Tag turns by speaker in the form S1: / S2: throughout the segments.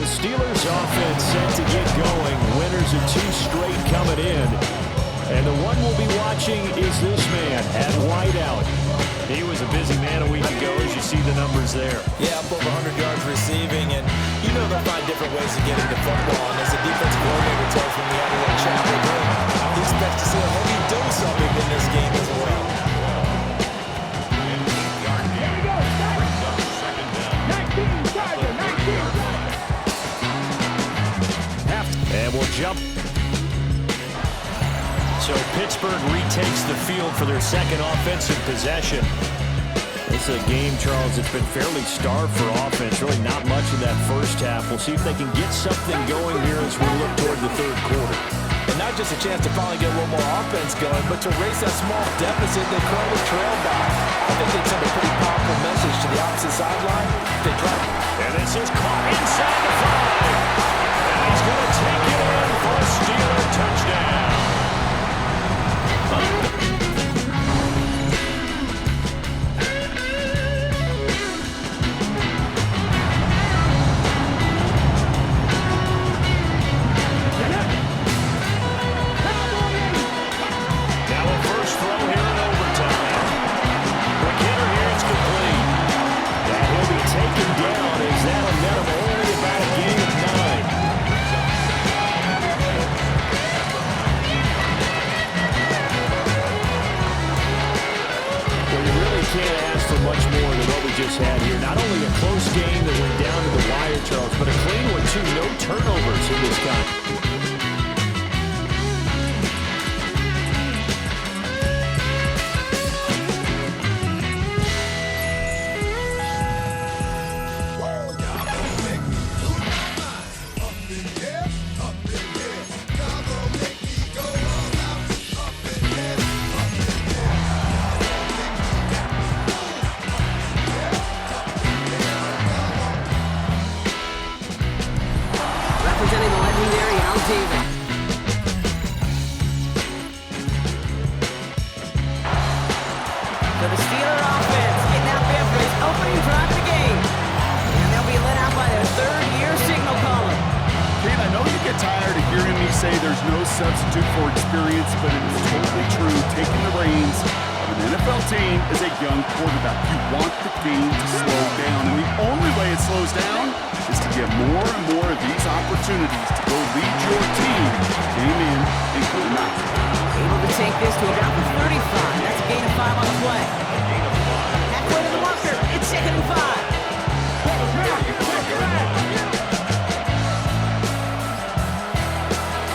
S1: the Steelers offense set to get going. Winners of 2 straight coming in. And the one we'll be watching is this man at wideout. He was a busy man a week ago, as you see the numbers there.
S2: Yeah, up over 100 yards receiving, and you know they'll find different ways of getting the football. And as the defensive coordinator tells me, we had a little chat with him, he expects to see a heavy dose of him in this game as well.
S1: And we'll jump. So Pittsburgh retakes the field for their second offensive possession. This is a game, Charles, that's been fairly starved for offense. Really not much in that first half. We'll see if they can get something going here as we look toward the third quarter.
S2: And not just a chance to finally get a little more offense going, but to raise that small deficit they currently trail by. I think they'd send a pretty powerful message to the opposite sideline. They drive.
S1: And this is caught inside the 5. And he's going to take it in for a Steeler touchdown. Had here. Not only a close game that went down to the wire, Charles, but a clean one too. No turnovers in this game.
S3: Representing the legendary Al Davis. So the Steeler offense getting out there for its opening drive of the game. And they'll be led out by their third-year signal caller.
S4: Kane, I know you get tired of hearing me say there's no substitute for experience, but it is totally true. Taking the reins of an NFL team is a young quarterback. You want the game to slow down, and the only way it slows down is to get more and more of these opportunities to go lead your team game in and game out.
S3: Able to take this to about the 35. That's a gain of 5 on the play. Halfway to the marker. It's 2nd and 5.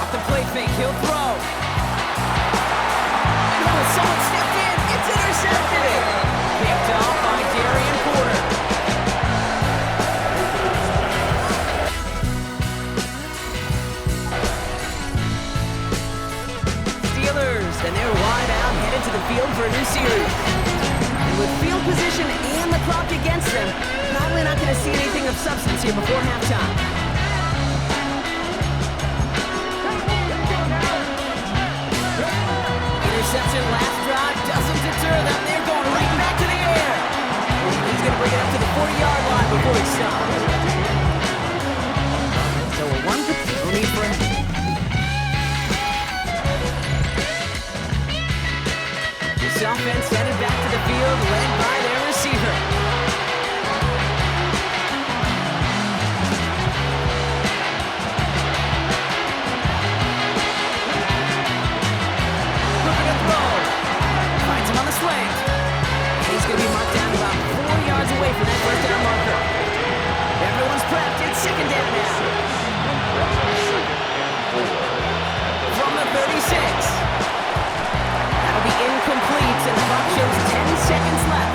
S3: Off the play fake, he'll throw. And someone stepped in. It's intercepted. Picked off by Darian Porter. And they're wide out, headed to the field for a new series. And with field position and the clock against them, probably not going to see anything of substance here before halftime. Interception, last drive, doesn't deter them. They're going right back to the air. He's going to bring it up to the 40-yard line before he stops. So a 1-2 need for him. Offense headed back to the field, led by their receiver. Looking to throw. Finds him on the sling. And he's going to be marked down about 4 yards away from that first down marker. Everyone's prepped. It's 2nd down now. From the 36. Incomplete, and the clock shows 10 seconds left.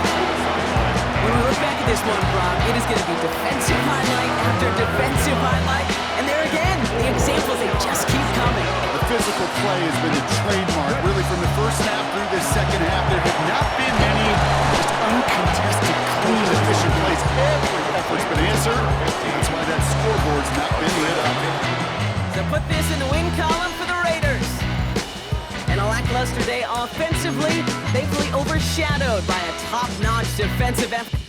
S3: When we look back at this one, Rob, it is going to be defensive highlight after defensive highlight. And there again, the examples, they just keep coming.
S4: The physical play has been a trademark, really, from the first half through this second half. There have not been many just uncontested, clean, efficient plays. Every effort's been answered. That's why that scoreboard's not been lit up.
S3: So put this in the win column for the Raiders. And a lackluster day offensively, thankfully overshadowed by a top-notch defensive effort.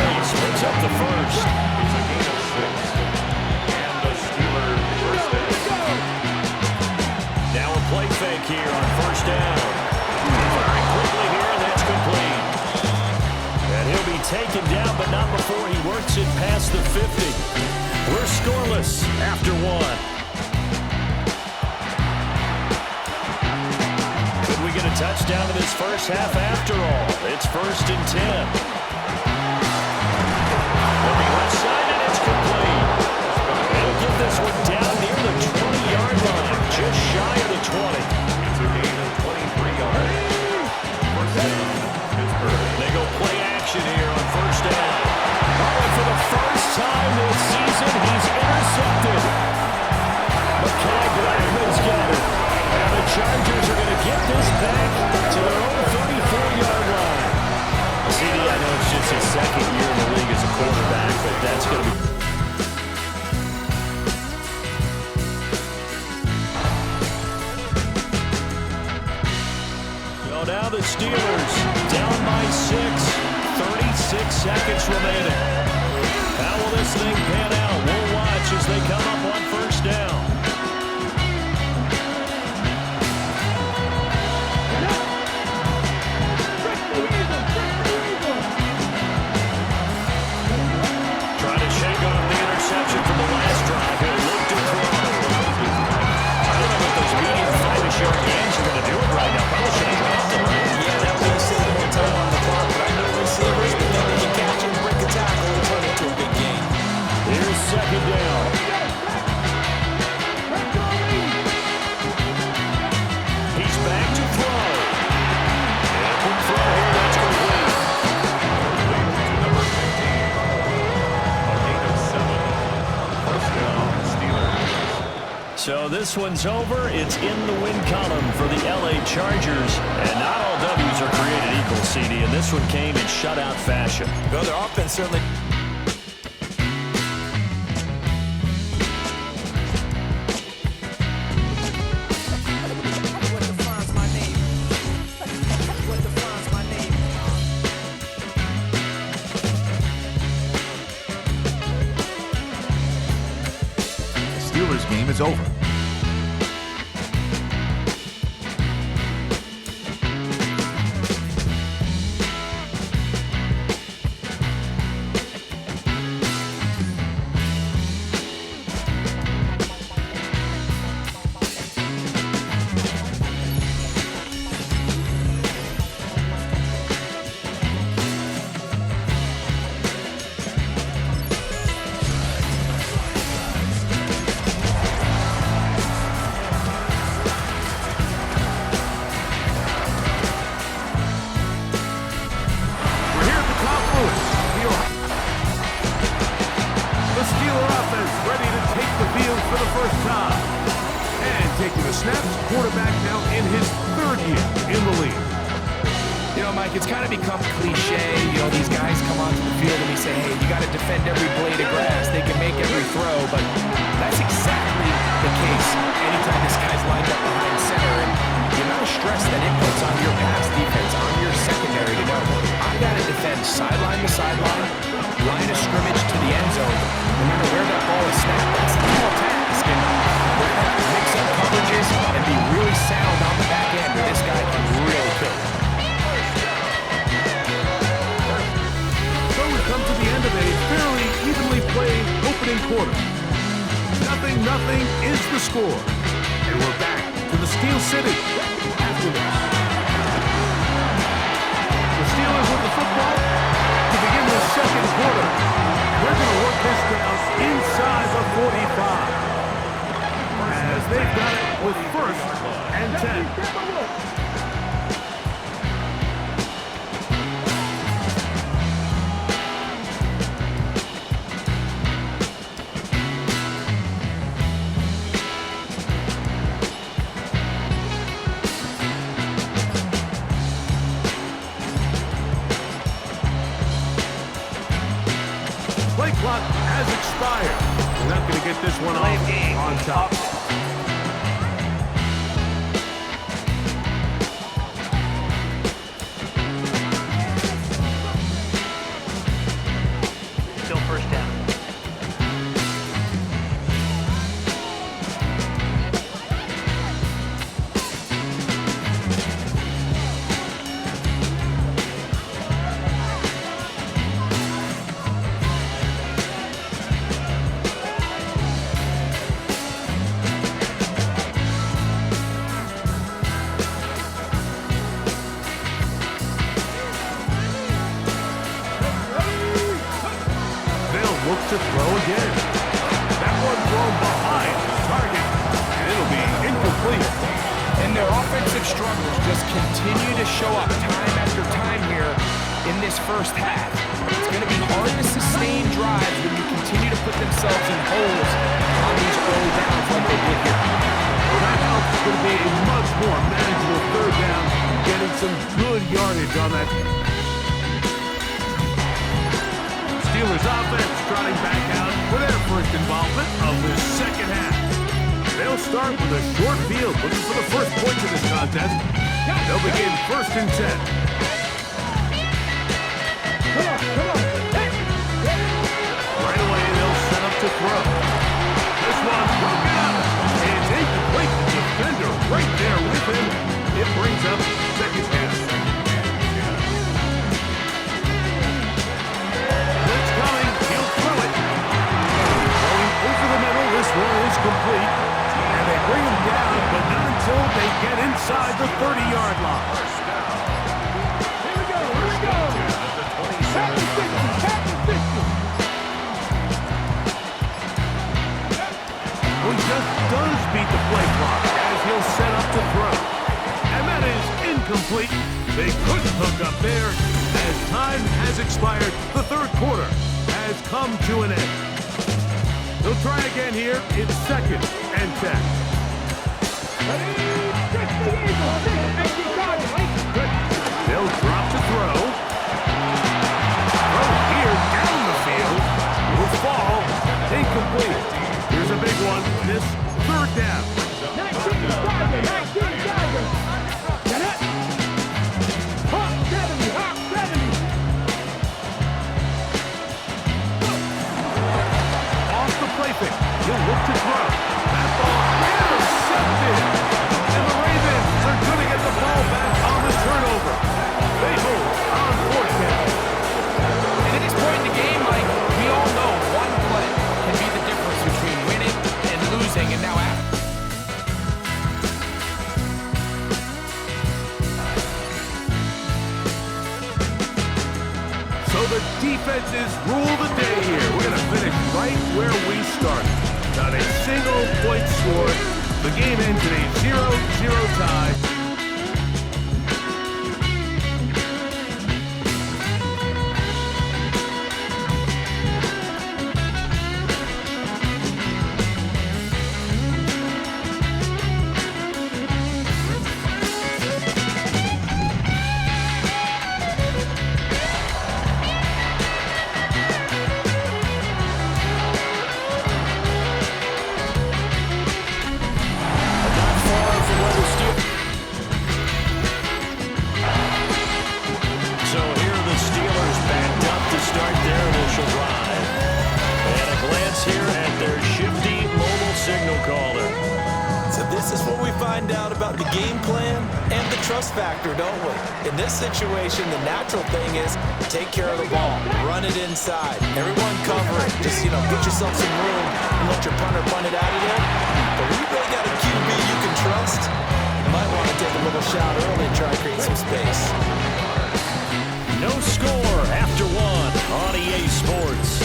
S1: He splits up the first.
S5: It's a gain of 6. And the Steelers first down.
S1: Now a play fake here on first down. Firing quickly here, and that's complete. And he'll be taken down, but not before he works it past the 50. We're scoreless after one. Could we get a touchdown in this first half after all? It's 1st and 10. Looking left side, and it's complete. They'll get this one down near the 20-yard line, just shy of the 20.
S5: It's a gain of 23 yards. First down, Pittsburgh.
S1: They go play action here on first down. Oh, for the first time this season, he's intercepted. Mekhi Blackman's got it. And the Chargers are going to get this back to their own 34-yard line. CD, I know it's just his second year in the league as a quarterback, but that's going to be... So now the Steelers down by 6. 36 seconds remaining. How will this thing pan out? We'll watch as they come up on first down. Trying to shake off the interception from the last drive. He'll look to throw. I don't know what those medium 5-yard games are going to do it right now. Probably should have dropped them.
S2: Yeah, that way you save more time on the clock, but I know receivers, but then they can catch and break a tackle and turn it into a big game.
S1: Here's second down. He's back to throw. And from throw here, that's complete.
S5: Number 15. A gain of 7. First down, Steelers.
S1: So this one's over. It's in the win column for the LA Chargers. And not all W's are created equal, CD. And this one came in shutout fashion.
S2: Well, their offense certainly...
S6: Steelers game is over.
S4: Quarterback now in his 3rd year in the league.
S7: You know, Mike, it's kind of become cliche. You know, these guys come onto the field and we say, hey, you got to defend every blade of grass. They can make every throw, but that's exactly the case anytime this guy's lined up behind center. And the amount of stress that it puts on your pass defense, on your secondary to know, I got to defend sideline to sideline, line of scrimmage to the end zone. No matter where that ball is snapped, that's a tall task. And we're going to have to mix up coverages and be really sound on the back end, or this guy can really kill it.
S4: So we come to the end of a fairly evenly played opening quarter. 0-0 is the score. And we're back to the Steel City after this. The Steelers with the football to begin the second quarter. We're going to work this down inside the 45. As they've got it with 1st and 10. Play clock has expired. We're not going to get this one off on top.
S5: first down.
S4: Look to throw again. That one thrown behind the target, and it'll be incomplete.
S7: And their offensive struggles just continue to show up time after time here in this first half. It's going to be hard to sustain drives when you continue to put themselves in holes on these early downs like they did here.
S4: Well, that helps. It's going to be a much more manageable third down, getting some good yardage on that. Steelers offense trotting back out for their first involvement of this second half. They'll start with a short field, looking for the first points of this contest. They'll begin 1st and 10. Right away, they'll set up to throw. This one's broken up. It's incomplete. The defender right there with him. It brings up second half. This one is complete, and they bring him down, but not until they get inside the 30-yard line.
S5: Here we go.
S4: Well, he just does beat the play clock as he'll set up to throw. And that is incomplete. They couldn't hook up there as time has expired. The third quarter has come to an end. They'll try again here in 2nd and 10. They'll drop to throw. Throw here down the field. Will fall. Incomplete. Here's a big one. This 3rd down. He'll look to throw. That ball intercepted. And the Ravens are going to get the ball back on the turnover. They hold on 4th down.
S7: And at this point in the game, Mike, we all know one play can be the difference between winning and losing. And now after.
S4: So the defenses rule the day here. We're going to finish right where we started. Not a single point scored. The game ends in a 0-0 tie.
S2: Factor, don't we? In this situation, the natural thing is take care of the ball, run it inside, everyone cover it, just, get yourself some room and let your punter punt it out of there. But when you really got a QB you can trust, you might want to take a little shot early and try to create some space.
S1: No score after 1 on EA Sports.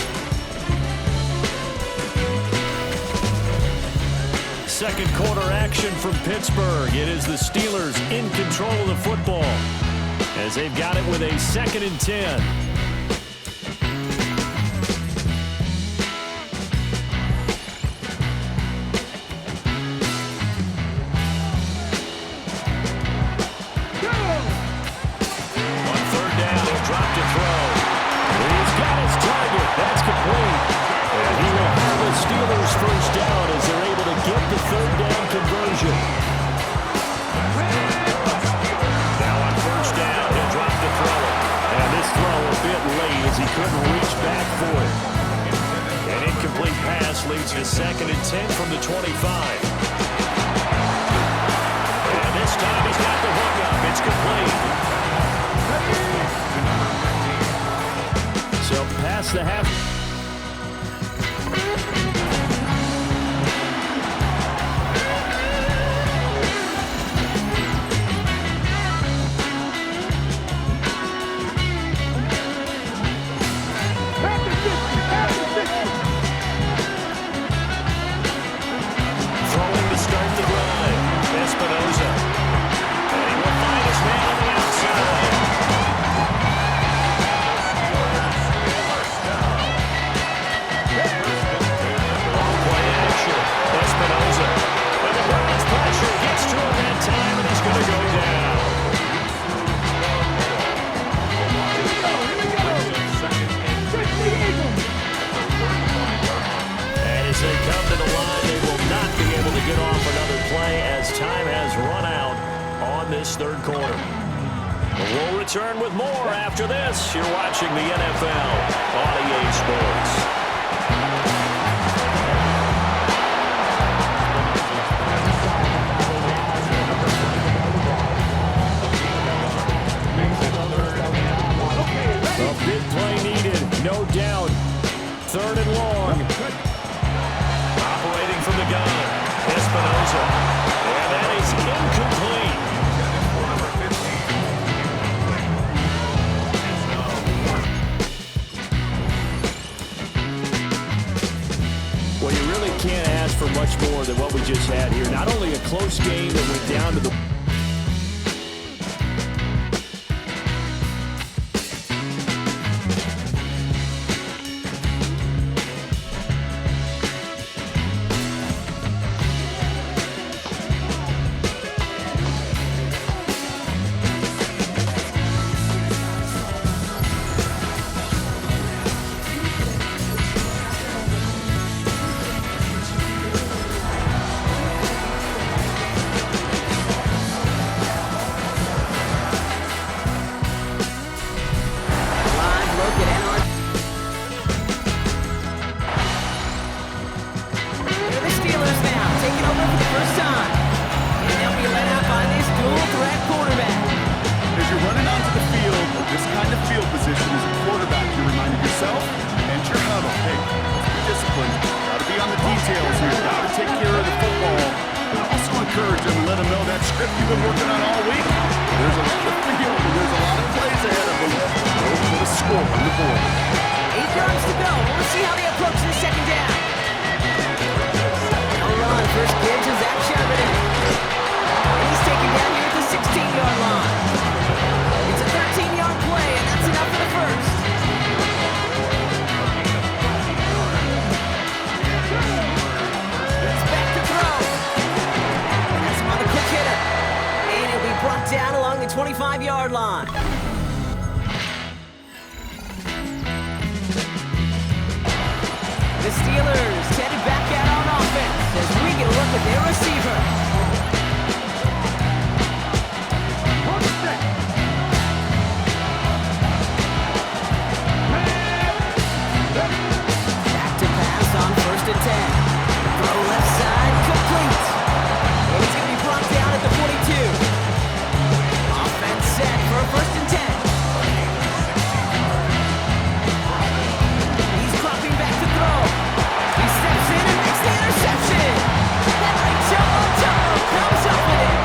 S1: Second quarter action from Pittsburgh. It is the Steelers in control of the football as they've got it with a 2nd and 10. On 3rd down, he'll drop to throw. He's got his target. That's complete. And he will have the Steelers first down as they're able to get the 3rd down conversion. Now on 1st down, he'll drop to throw it. And this throw will a 2nd and 10 from the 25. And this time he's got the hookup. It's complete. So past the half. Third quarter. We'll return with more after this. You're watching the NFL on EA Sports. A big play needed, no doubt. 3rd and long. Operating from the gun, Espinoza. And that is incomplete. Well, you really can't ask for much more than what we just had here. Not only a close game that went down to the... Down along the 25-yard line. The Steelers headed back out on offense as we get a look at their receiver. Back to pass on 1st and 10. Throw left side, complete. And he's going to be brought down at the 42. Set for 1st and 10. He's dropping back to throw. He steps in and makes the interception. That right jump on top comes up with it.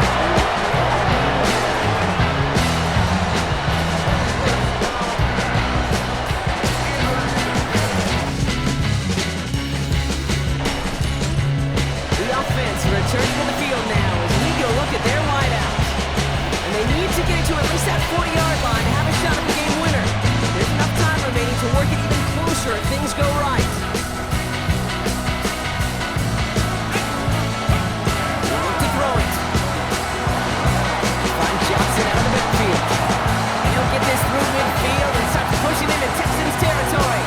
S1: The offense returns to the field now as we go look at their wideouts. They need to get to at least that 40-yard line to have a shot at the game winner. There's enough time remaining to work it even closer if things go right. Look to throw it. Find Johnson out of the midfield. He'll get this through midfield and start pushing into Texans territory.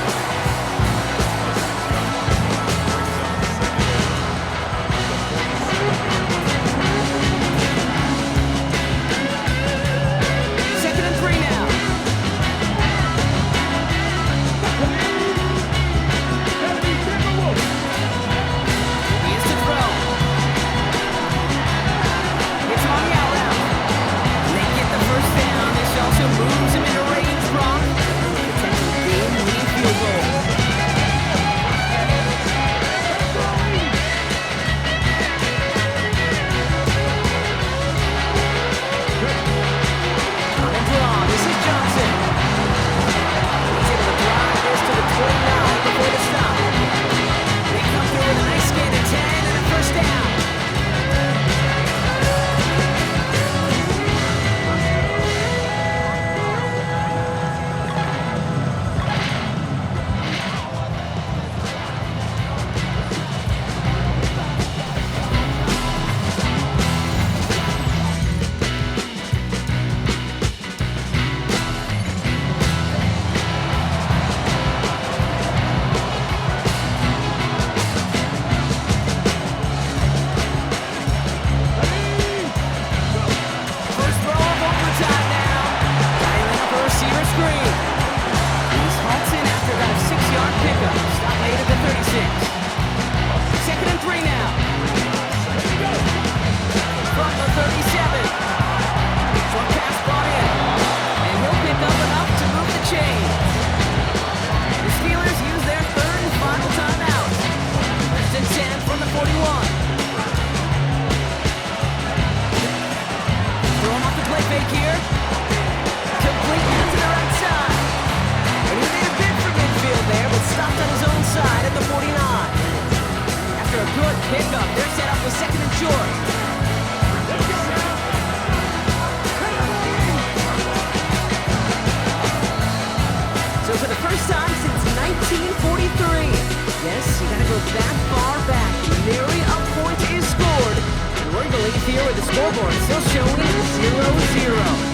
S3: scoreboard still showing 0-0.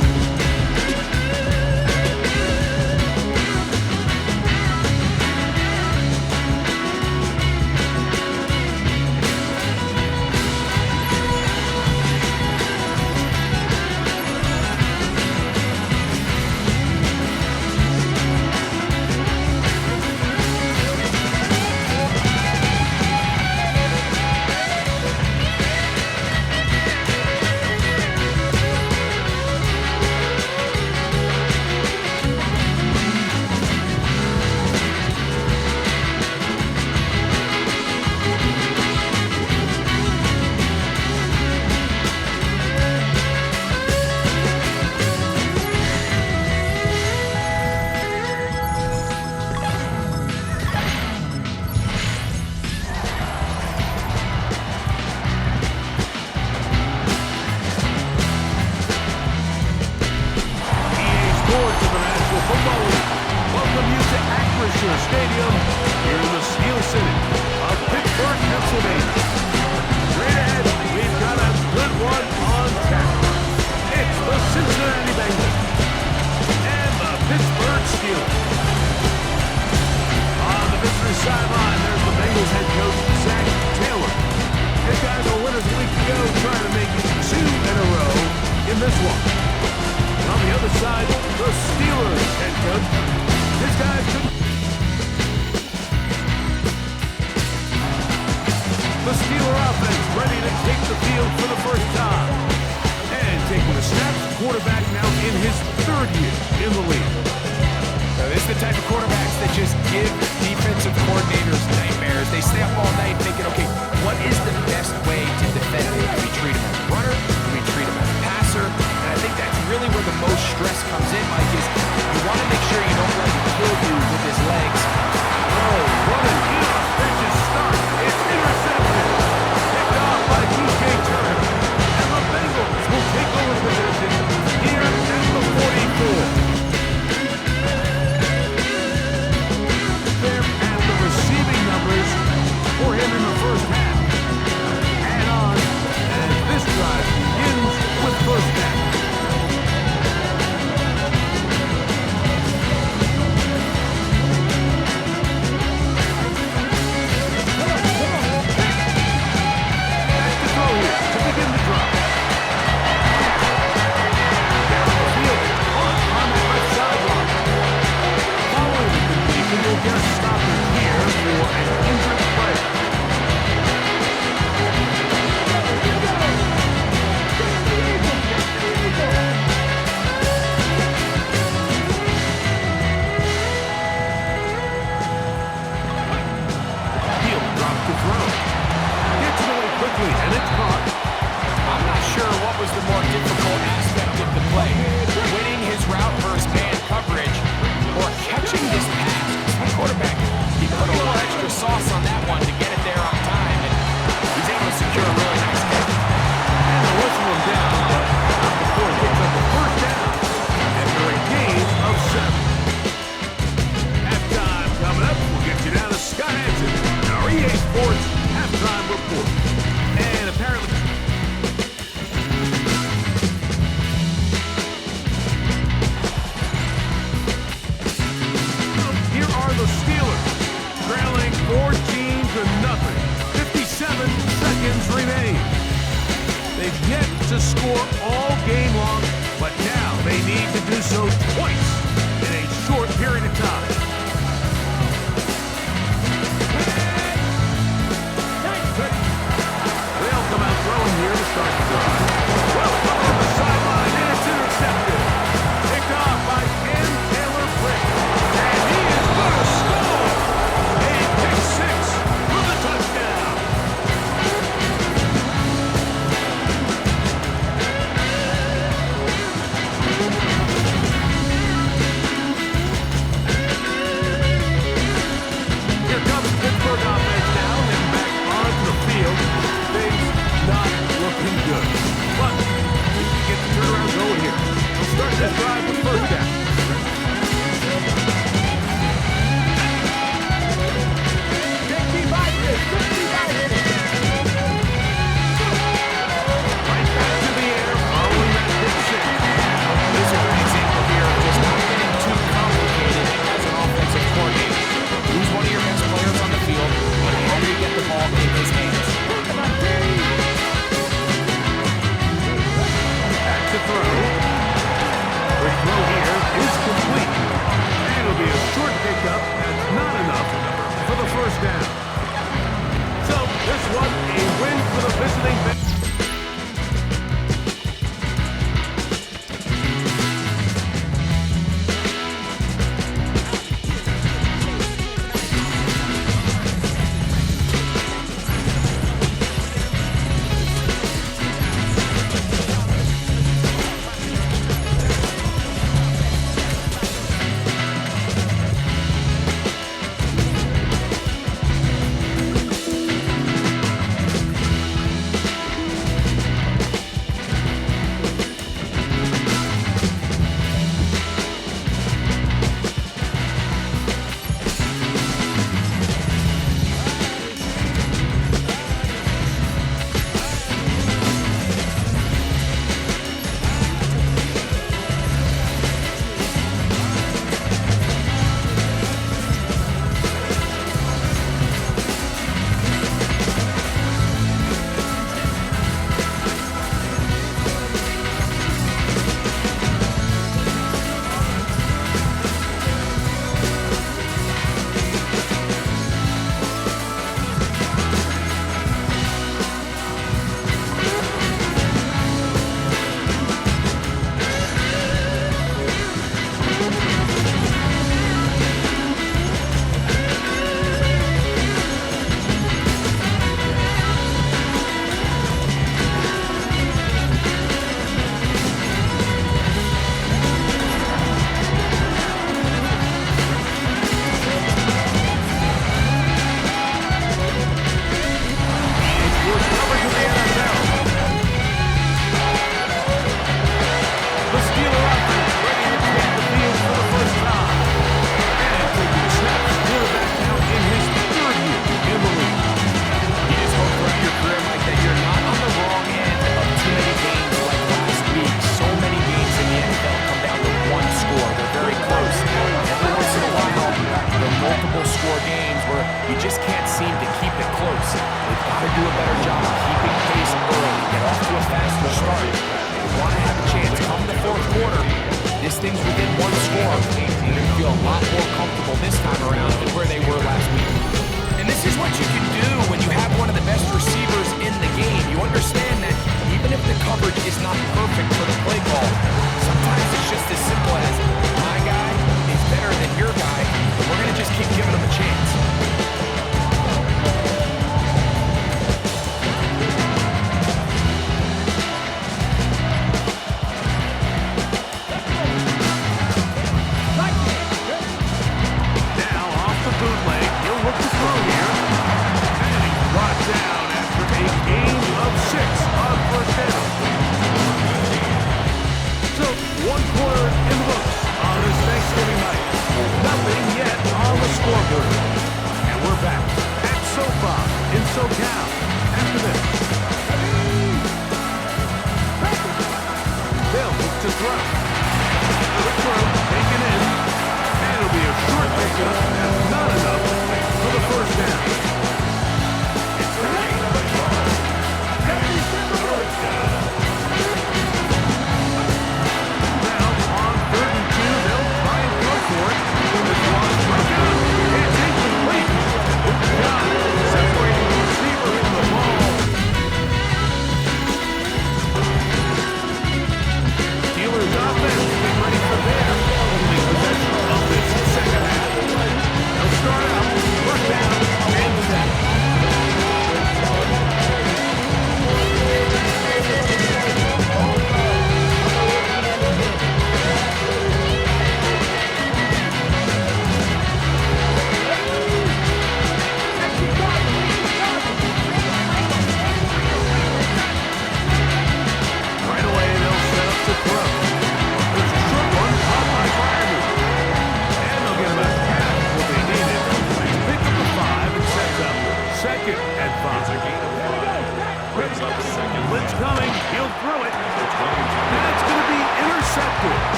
S4: Stadium here in the Steel City of Pittsburgh, Pennsylvania. Straight ahead, we've got a good one on tap. It's the Cincinnati Bengals and the Pittsburgh Steelers. On the visitor sideline, there's the Bengals head coach, Zach Taylor. These guys are winners a week ago, trying to make it 2 in a row in this one. And on the other side, the Steelers head coach. This guy couldn't. The Steeler offense ready to take the field for the first time. And taking the snaps, quarterback now in his 3rd year in the league.
S7: So this is the type of quarterbacks that just give defensive coordinators nightmares. They stay up all night thinking, okay, what is the best way to defend him? Do we treat him as a runner? Do we treat him as a passer? And I think that's really where the most stress comes in, Mike, is you want to make sure you don't let him kill you with his legs.
S4: Oh, what an inauspicious start. It's intercepted. Picked off by DJ Turner. And the Bengals will take over possession here at the 44. There at the receiving numbers for him in the first half. Add on as this drive begins with first half. And it's caught.
S7: I'm not sure what was the more difficult aspect of the play. Winning his route versus man coverage or catching this pass. The quarterback, he put a little extra sauce on that one to get it there on time. And he's able to secure a really nice catch.
S4: And they whistle him down, but not before he picks up the first down after a gain of 7. Halftime coming up. We'll get you down to Scott Hanson, our EA Sports halftime report. And apparently, here are the Steelers, trailing 14-0. 57 seconds remain. They've yet to score all game long, but now they need to do so twice in a short period of time. They'll come out throwing here to start the drive. Welcome on the sideline, and it's intercepted. Picked off by Ken Taylor-Britt. And he is going to score. A pick 6 for the touchdown. Here comes Pittsburgh offense now, and back onto the field. Things not looking good. But we can get the turnaround going here. We'll start this drive with first down. Right back to the
S7: you just can't seem to keep it close. They've got to do a better job of keeping pace early, get off to a faster start. They want to have a chance come the fourth quarter. This thing's within one score. They're going to feel a lot more comfortable this time around than where they were last week. And this is what you can do when you have one of the best receivers in the game. You understand that even if the coverage is not perfect for the play call, sometimes it's just as simple as my guy is better than your guy, and we're going to just keep giving him a chance.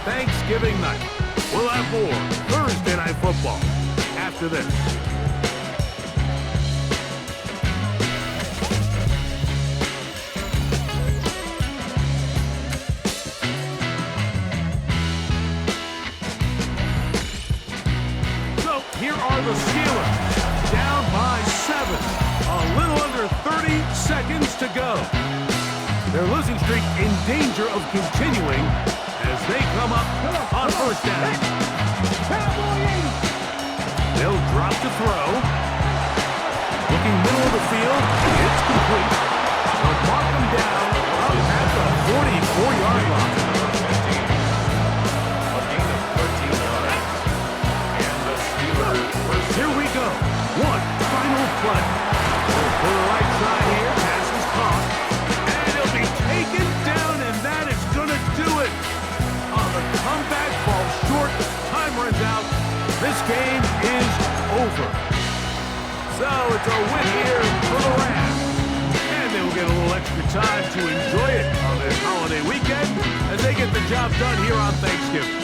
S8: Thanksgiving night. We'll have more Thursday Night Football after this. So here are the Steelers, down by 7. A little under 30 seconds to go. Their losing streak in danger of continuing as they come up on first down. They'll drop to throw. Looking middle of the field. It's complete. They'll mark them down up at the 44-yard line. Here we go. One final play. To the right side here. Pass is caught. And it'll be taken down, and that is going to do it. The comeback falls short. Time runs out. This game is over. So it's a win here for the Rams. And they will get a little extra time to enjoy it on this holiday weekend as they get the job done here on Thanksgiving.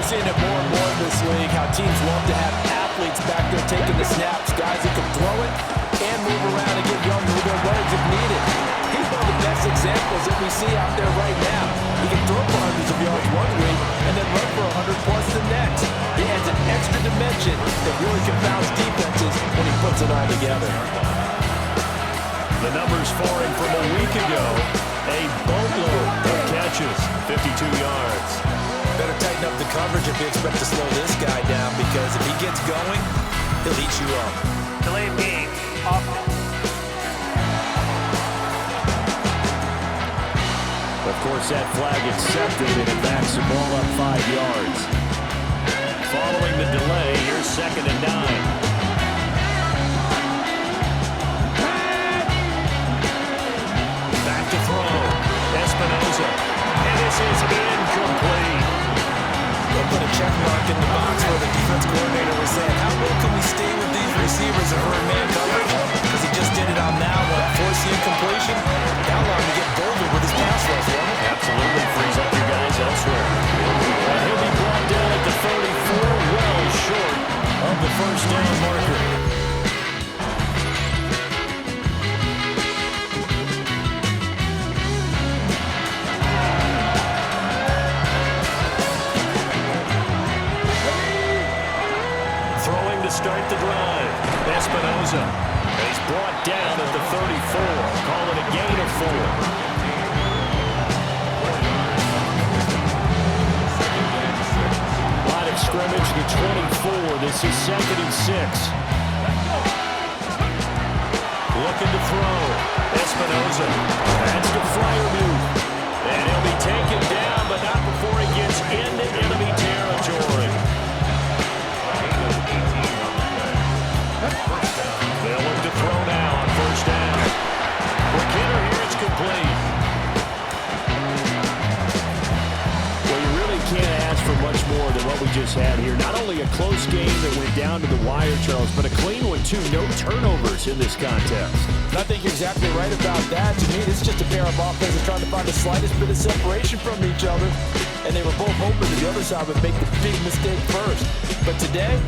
S2: We're seeing it more and more in this league, how teams love to have athletes back there taking the snaps, guys who can throw it and move around and get yards with their legs if needed. He's one of the best examples that we see out there right now. He can throw for hundreds of yards one week and then run for 100 plus the next. He adds an extra dimension that really confounds defenses when he puts it all together.
S1: The numbers for him from a week ago, a boatload of catches, 52 yards.
S2: Better tighten up the coverage if you expect to slow this guy down, because if he gets going, he'll eat you up.
S5: Delay of game. Offense.
S1: Of course, that flag accepted, and it backs the ball up 5 yards. Following the delay, here's 2nd and 9. Back to throw. Espinosa. And this is incomplete.
S2: They'll put a check mark in the box where the defense coordinator was saying, how well can we stay with these receivers if we're in man coverage? Because he just did it on that one. Force the incompletion. Now allow him to get bolder with his pass rush, won't it?
S1: Absolutely frees up your guys elsewhere. And he'll be brought down at the 34, well short of the first down marker. Throwing to start the drive. Espinosa is brought down at the 34. Call it a gain of 4. Scrimmage to 24. This is 2nd and 6. Looking to throw. Espinosa. That's the flyer move. And he'll be taken down, but not before he gets into enemy territory. They'll look to throw now on 1st down. McKinnon here, it's complete. Can't ask for much more than what we just had here. Not only a close game that went down to the wire, Charles, but a clean one too. No turnovers in this contest.
S2: And I think you're exactly right about that. To me, this is just a pair of offenses trying to find the slightest bit of separation from each other. And they were both hoping that the other side would make the big mistake first. But today,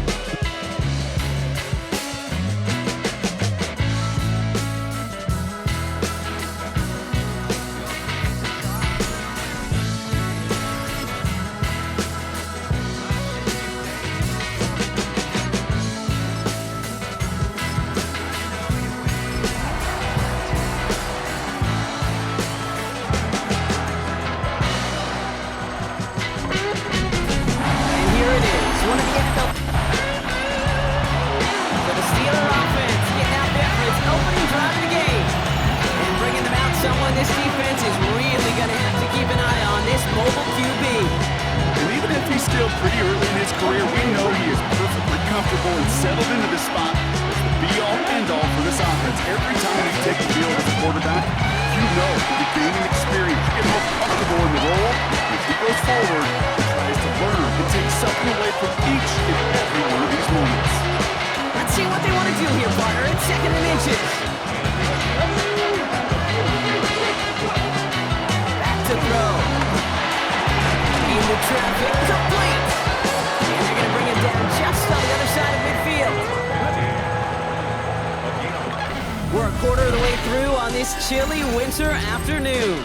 S3: chilly winter afternoon.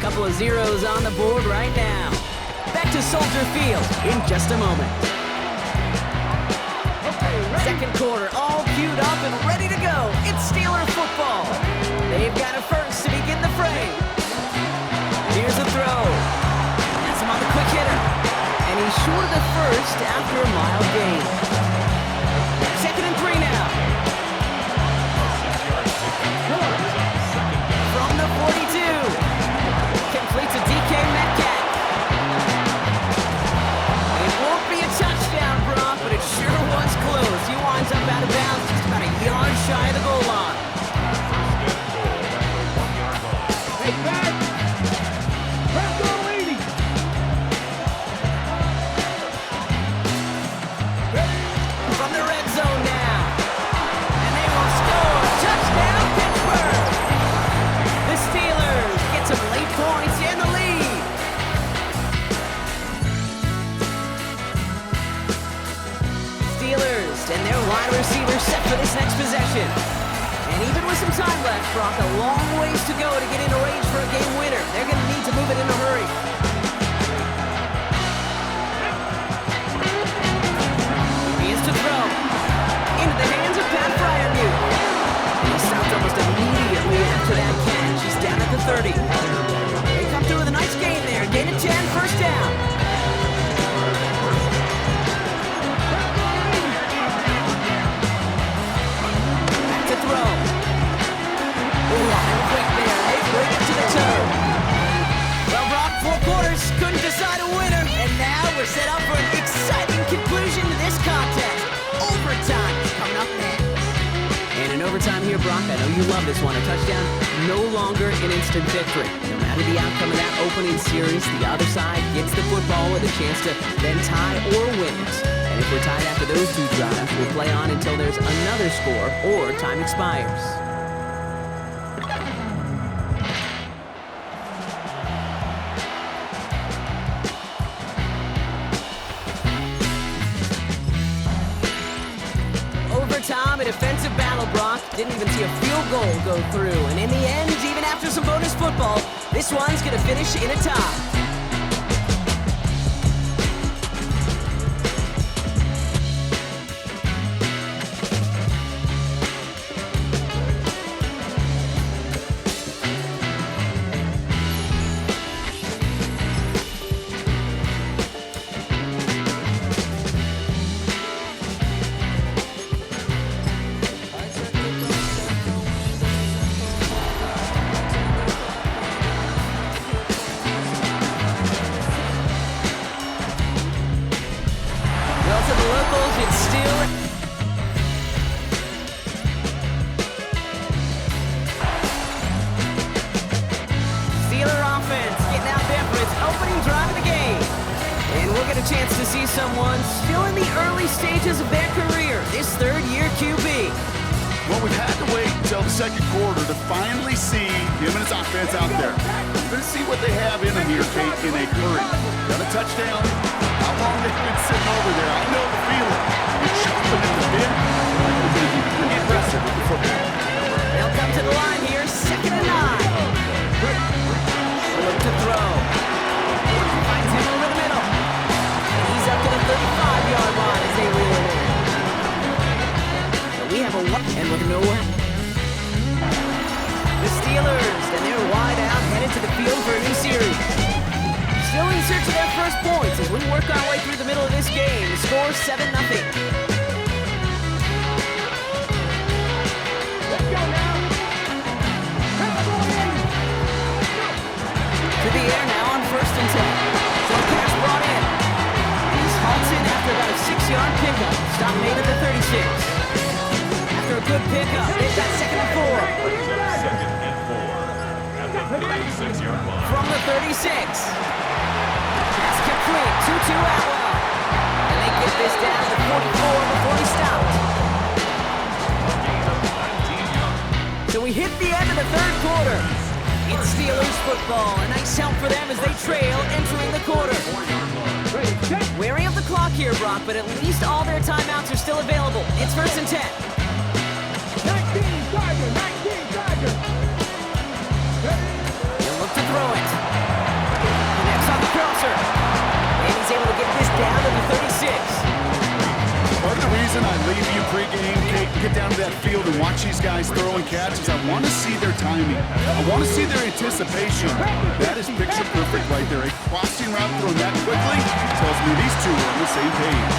S3: Couple of zeros on the board right now. Back to Soldier Field in just a moment. 2nd quarter, all queued up and ready to go. It's Steeler football. They've got a first to begin the fray. Here's a throw. That's him on the quick hitter. And he's short of the first after a mild gain. 2nd and 3 now. From the 42. Complete to DK Metcalf. It won't be a touchdown, Brock, but it sure was close. He winds up out of bounds just about a yard shy of the goal line.
S8: Hey, back! Press on leading!
S3: From the red zone now. and their wide receiver set for this next possession. And even with some time left, Brock, a long ways to go to get into range for a game winner. They're going to need to move it in a hurry. He is to throw. Into the hands of Pat Fryermuth. He stopped almost immediately after that catch. He's down at the 30. They come through with a nice gain there. Gain of 10, first down. Back to throw. And quick there. They bring it to the toe. Well, Brock, 4 quarters couldn't decide a winner. And now we're set up for an exciting conclusion to this contest. Overtime is coming up next. And in overtime here, Brock, I know you love this one. A touchdown, no longer an instant victory. No matter the outcome of that opening series, the other side gets the football with a chance to then tie or win it. And if we're tied after those 2 drives, we'll play on until there's another score or time expires. Overtime, a defensive battle, Brock. Didn't even see a field goal go through. And in the end, even after some bonus football, this one's going to finish in a tie. Chance to see someone still in the early stages of their career, this third-year QB.
S4: Well, we've had to wait until the second quarter to finally see him and his offense out there. We're going to see what they have in them here, Kate, in a hurry. Got a touchdown. How long they've been sitting over there. I know the feeling. You're chopping at the bit. They're going to be pretty aggressive with the football.
S3: They'll come to the line here, 2nd and 9. Look to throw. Finds him over the middle. He's up to the 35-yard line as they reel it in. So we have a 1, and with no one. The Steelers, and they're wide out, headed to the field for a new series. Still in search of their first points as we work our way through the middle of this game. The score 7-0.
S8: Let's go now.
S3: To the air now on 1st and 10. So a pass brought in. He's halted after about a 6-yard pickup. Stop made at the 36. After a good pickup, they've got 2nd and 4.
S5: 2nd and 4 at the 36-yard line.
S3: From the 36. Pass complete. 2-2 Atwell. And they get this down to 44 before he stopped. So we hit the end of the 3rd quarter. It's Steelers football. A nice help for them as they trail entering the quarter. Wary of the clock here, Brock, but at least all their timeouts are still available. It's 1st and 10.
S8: 19 Tiger.
S3: He'll look to throw it. Connects on the crosser. And he's able to get this down to the 36.
S4: Part of the reason I leave you pregame, Kate, get down to that field and watch these guys throw and catch is I want to see their timing. I want to see their anticipation. That is picture perfect right there. A crossing route thrown that quickly tells me these two are on the same page.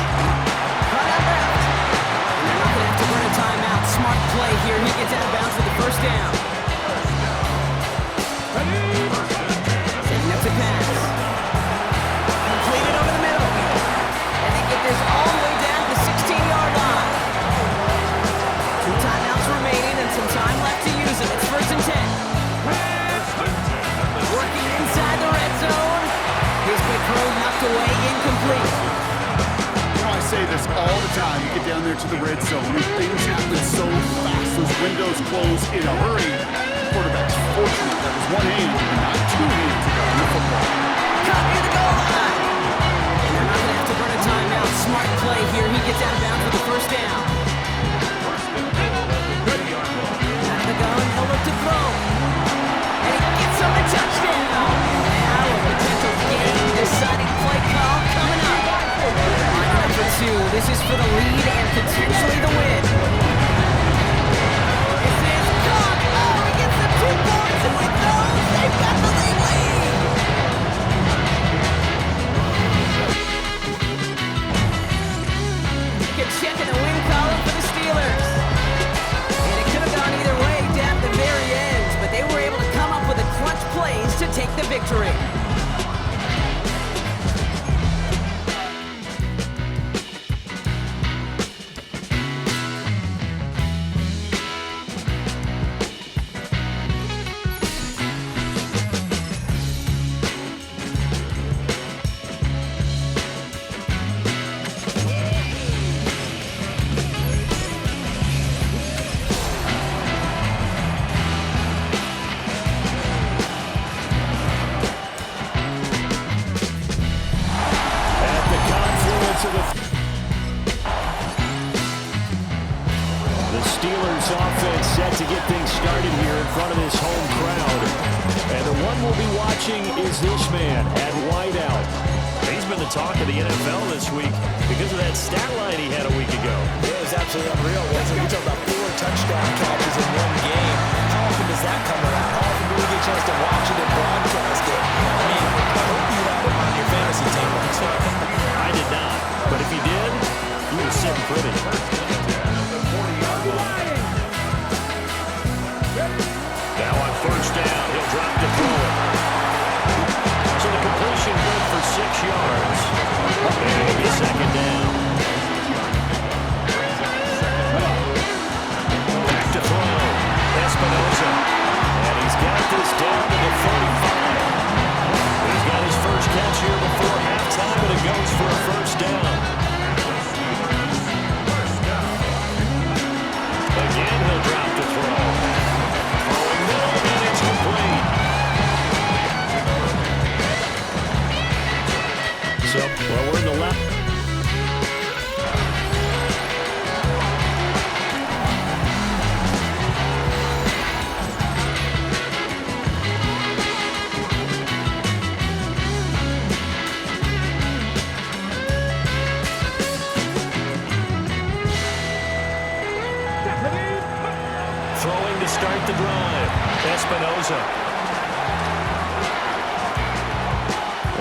S3: Cut out left. And they're not going to have to run a timeout. Smart play here. He gets out of bounds for the first down. Setting up to pass. Completed over the middle. And they get this all the way down to the 16-yard line. 2 timeouts remaining and some time left to use them. It's 1st and 10. Working inside the red zone. His quick throw knocked away, incomplete.
S4: You know, I say this all the time. You get down there to the red zone and things happen so fast. Those windows close in a hurry. The quarterback's fortunate that was one hand and not 2 hands on the football.
S3: Caught near the goal line. And they're not going to have to run a timeout. Smart play here. He gets out of bounds for the first down.
S1: offense set to get things started here in front of this home crowd. And the one we'll be watching is this man at wideout. He's been the talk of the NFL this week because of that stat line he had a week ago.
S2: Yeah, it was absolutely unreal, wasn't it? We talked about 4 touchdown catches in one game. How often does that come around? How often do we get a chance to watch it and broadcast it? I mean, I hope you had him on your fantasy team once.
S1: I did not, but if he did, he was sitting pretty. Now on first down, he'll drop to throw it. So the completion good for 6 yards. And it'll be second down. Back to throw. Espinosa. And he's got this down to the 45. He's got his first catch here before halftime, and it goes for a first down. Again, he'll drop to throw. Throwing middle, and it's complete. So, well, we're in the left. Throwing to start the drive. Espinosa.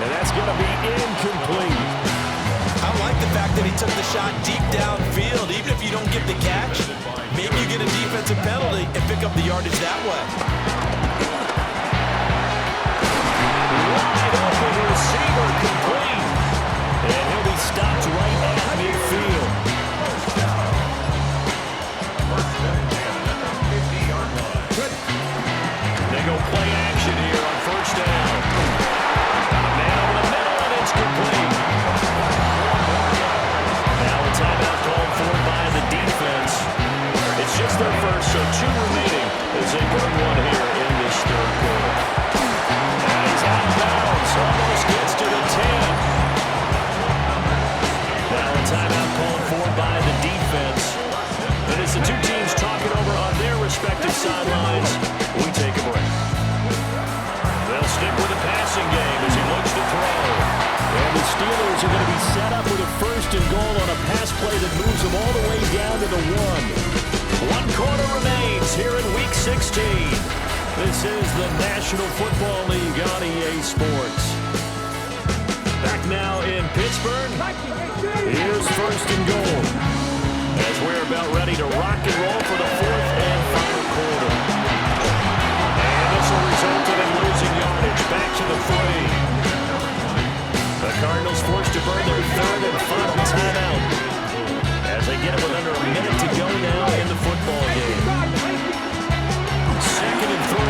S1: And that's going to be incomplete.
S2: I like the fact that he took the shot deep downfield. Even if you don't get the catch, maybe you get a defensive penalty and pick up the yardage that way.
S1: Wide open receiver complete. And he'll be stopped right at midfield. They go play action here on first down. Got a man over the middle, and it's complete. Now a timeout called for by the defense. It's just their first, so 2 remaining as they burn one here in this third quarter. And he's out of bounds, almost gets to the 10. Now a timeout called for by the defense. And as the 2 teams talking over on their respective sidelines, we take a break. They'll stick with the passing game as he looks to throw. And the Steelers are going to be set up with a first and goal on a pass play that moves them all the way down to the 1. 1 quarter remains here in Week 16. This is the National Football League on EA Sports. Back now in Pittsburgh. Here's first and goal, as we're about ready to rock and roll for the 4th and final quarter. And this will result in losing yardage back to the 3. The Cardinals forced to burn their 3rd and final timeout as they get it with under a minute to go now in the football game. 2nd and 3.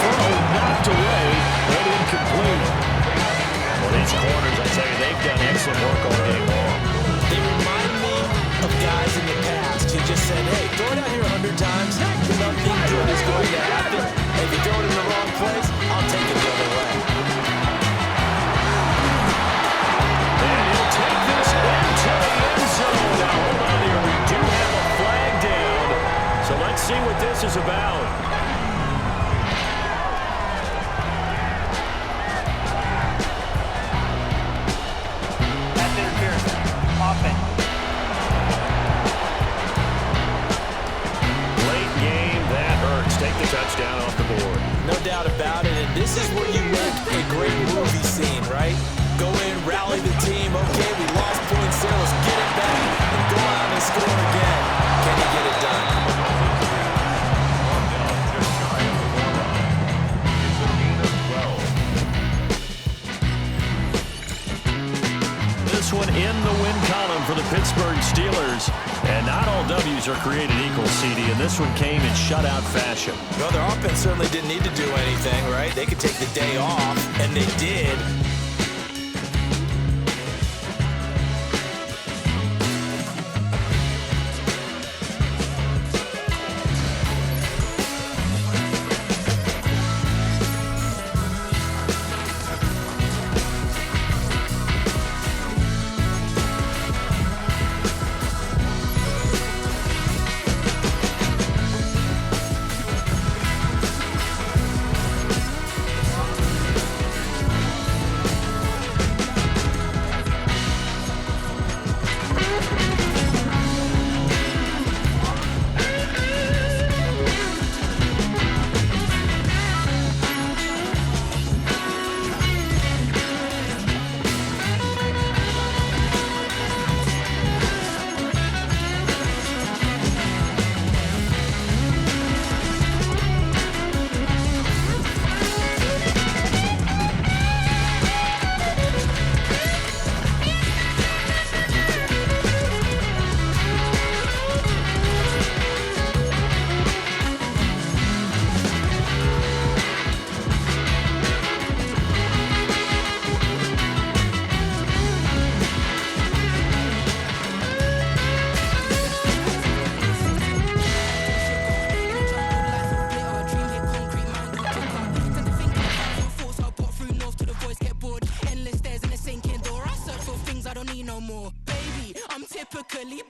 S1: Throw knocked away and incomplete. Well, these corners, I tell you, they've done excellent work all game long.
S2: They remind me of guys in the past who just said, hey, throw it out here 100 times. Nothing good is going to happen. If you throw it in the wrong place, I'll take it the other way.
S1: And he'll take this into the end zone. Now, hold on here. We do have a flag down. So let's see what this is about. Late game, that hurts. Take the touchdown off the board.
S2: No doubt about it, and this is where you make a great movie scene, right? Go in, rally the team. Okay, we lost points there. Let's get it back and go out and score again. Can he get it done?
S1: This one in the win column for the Pittsburgh Steelers. And not all W's are created equal, CD, and this one came in shutout fashion.
S2: Well, their offense certainly didn't need to do anything, right? They could take the day off, and they did.
S9: typically